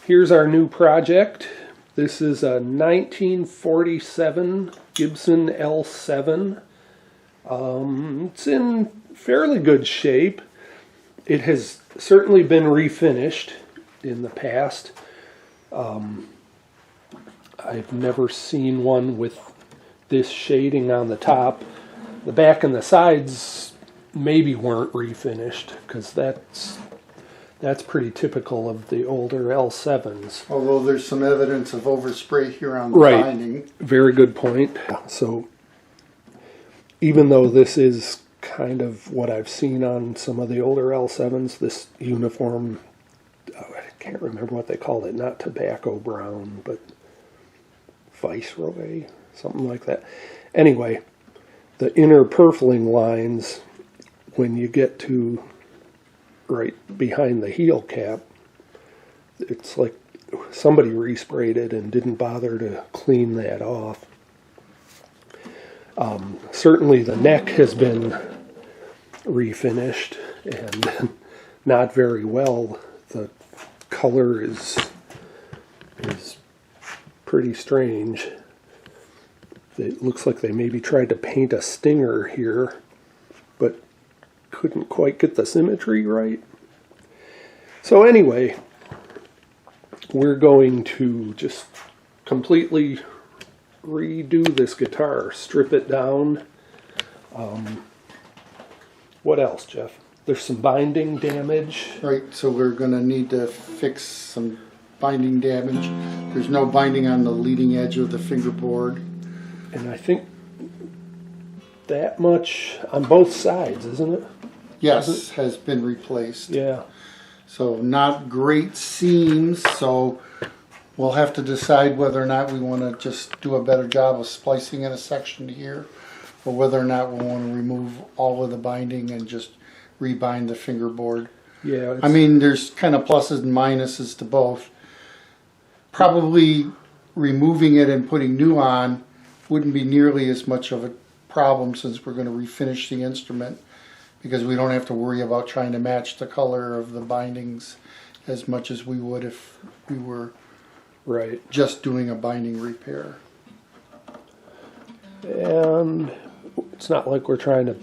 Here's our new project. This is a 1947 Gibson L7. It's in fairly good shape. It has certainly been refinished in the past. I've never seen one with this shading on the top. The back and the sides maybe weren't refinished, because that's pretty typical of the older L7s. Although there's some evidence of overspray here on the binding. Very good point. So even though this is kind of what I've seen on some of the older L7s, this uniform, I can't remember what they called it, not tobacco brown, but Viceroy, something like that. Anyway, the inner purfling lines, when you get to right behind the heel cap, it's like somebody resprayed it and didn't bother to clean that off. Certainly the neck has been refinished, and not very well. The color is pretty strange. It looks like they maybe tried to paint a stinger here, but couldn't quite get the symmetry right. So anyway, we're going to just completely redo this guitar, strip it down. What else, Jeff? There's some binding damage. Right, so we're going to need to fix some binding damage. There's no binding on the leading edge of the fingerboard. And I think that much on both sides, isn't it? Yes, has been replaced. Yeah. So not great seams, so we'll have to decide whether or not we want to just do a better job of splicing in a section here, or whether or not we want to remove all of the binding and just rebind the fingerboard. Yeah. I mean, there's kind of pluses and minuses to both. Probably removing it and putting new on wouldn't be nearly as much of a problem, since we're going to refinish the instrument, because we don't have to worry about trying to match the color of the bindings as much as we would if we were just doing a binding repair. And it's not like we're trying to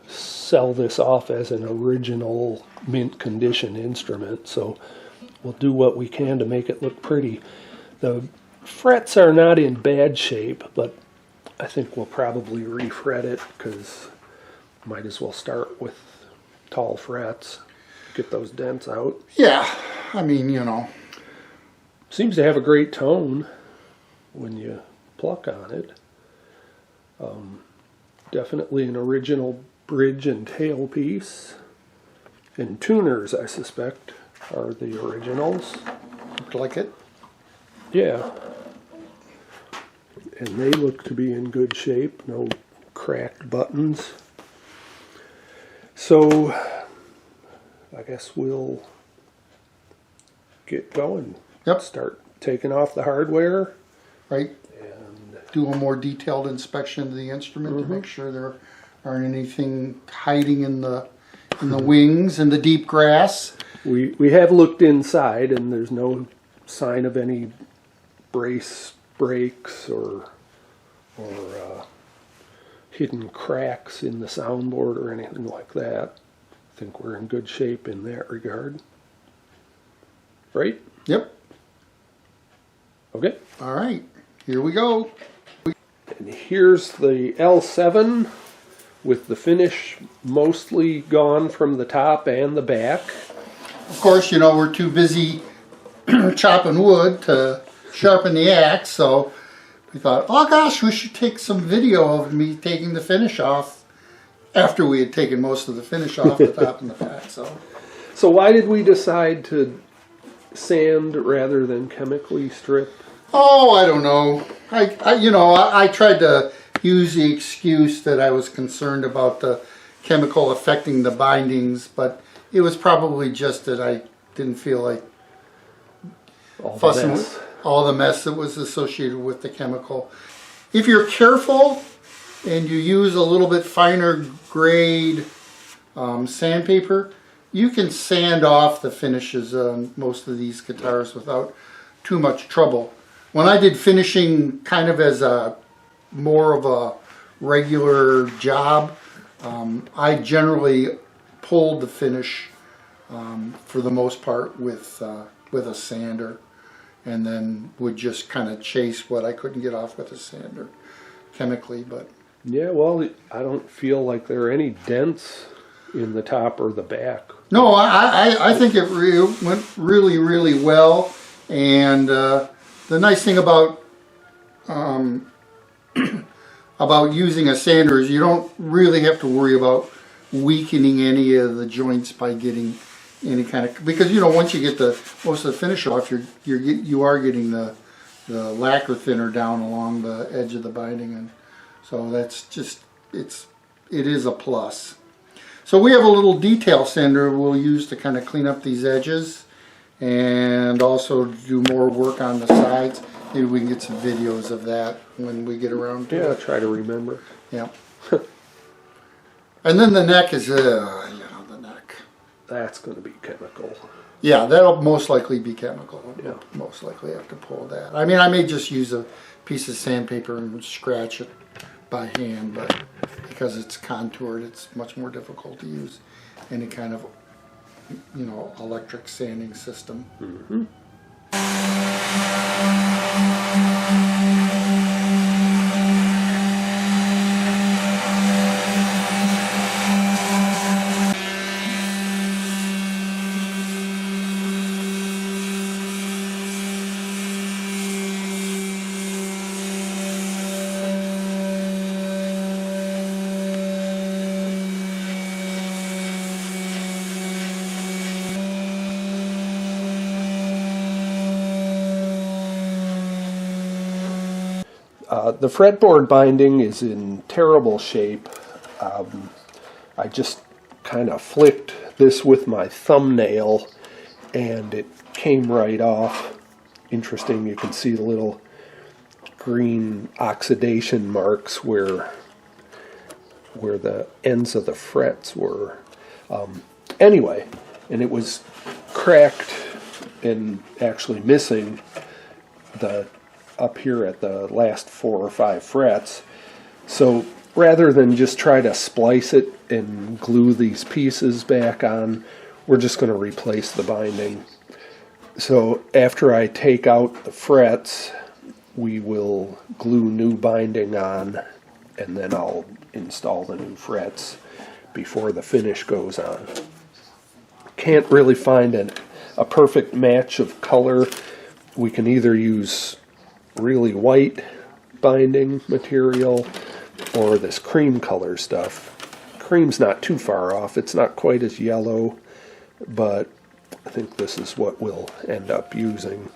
sell this off as an original mint condition instrument, so we'll do what we can to make it look pretty. The frets are not in bad shape, but I think we'll probably refret it, because might as well start with tall frets, get those dents out. Yeah, I mean, you know. Seems to have a great tone when you pluck on it. Definitely an original bridge and tail piece. And tuners, I suspect, are the originals. Look like it? Yeah. And they look to be in good shape, no cracked buttons. So I guess we'll get going. Yep. Start taking off the hardware. Right. And do a more detailed inspection of the instrument to make sure there aren't anything hiding in the wings and the deep grass. We have looked inside, and there's no sign of any brace breaks or hidden cracks in the soundboard or anything like that. I think we're in good shape in that regard. Right? Yep. Okay. All right. Here we go. And here's the L7 with the finish mostly gone from the top and the back. Of course, you know, we're too busy chopping wood to sharpen the axe, so we thought, oh gosh, we should take some video of me taking the finish off after we had taken most of the finish off the top and the back. So why did we decide to sand rather than chemically strip? Oh, I don't know. I tried to use the excuse that I was concerned about the chemical affecting the bindings, but it was probably just that I didn't feel like fussing with all the mess that was associated with the chemical. If you're careful and you use a little bit finer grade sandpaper, you can sand off the finishes on most of these guitars without too much trouble. When I did finishing kind of as a more of a regular job, I generally pulled the finish for the most part with a sander, and then would just kind of chase what I couldn't get off with a sander chemically. But Yeah, well, I don't feel like there are any dents in the top or the back. no, I think it went really, really well. And the nice thing about about using a sander is you don't really have to worry about weakening any of the joints by getting any kind of, because you know, once you get most of the finish off, you are getting the lacquer thinner down along the edge of the binding, and so that's just it is a plus. So we have a little detail sander we'll use to kind of clean up these edges and also do more work on the sides. Maybe we can get some videos of that when we get around to Yeah, it. try to remember. Yeah. And then the neck is, the neck. That's going to be chemical. Yeah, that'll most likely be chemical. Yeah. We'll most likely have to pull that. I mean, I may just use a piece of sandpaper and scratch it by hand, but because it's contoured, it's much more difficult to use any kind of, electric sanding system. Mm-hmm. The fretboard binding is in terrible shape. I just kind of flicked this with my thumbnail and it came right off. Interesting, you can see the little green oxidation marks where the ends of the frets were. Anyway, and it was cracked and actually missing up here at the last 4 or 5 frets. So rather than just try to splice it and glue these pieces back on, we're just going to replace the binding. So after I take out the frets, we will glue new binding on, and then I'll install the new frets before the finish goes on. Can't really find a perfect match of color. We can either use really white binding material or this cream color stuff. Cream's not too far off. It's not quite as yellow, but I think this is what we'll end up using.